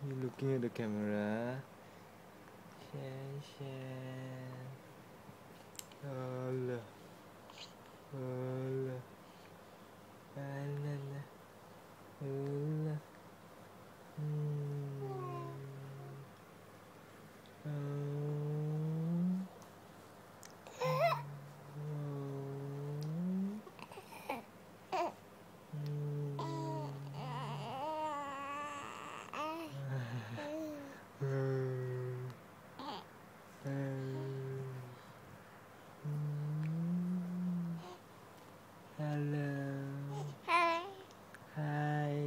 You looking at the camera? Shan. Allah. Allah. Allah. Allah. Hello. Hi. Hi.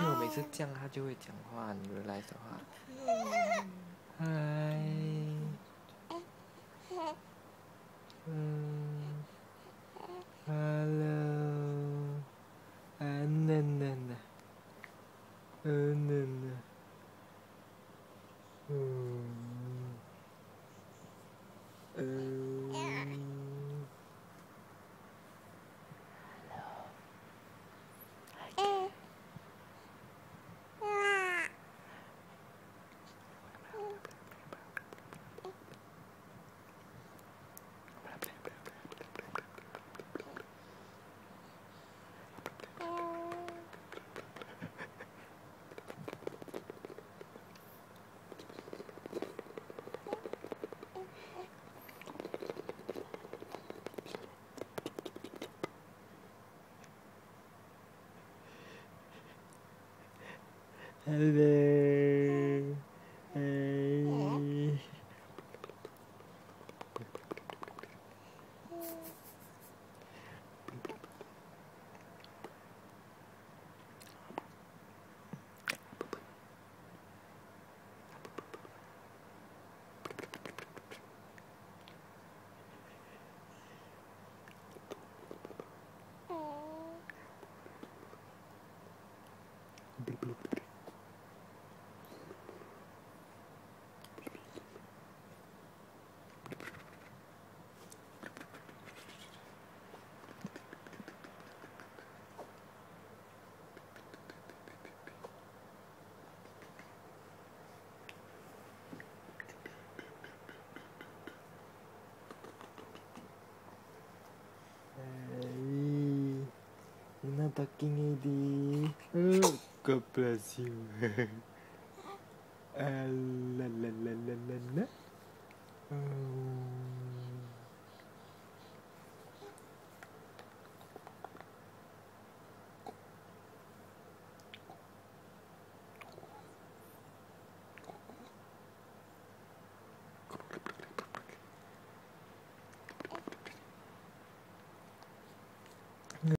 因为我每次这样，他就会讲话。你 realize 的话，嗨，hello，嫩嫩的，嫩的，hello，哎。You're not talking, Eddie. Oh, God bless you. La la la la la la. Oh.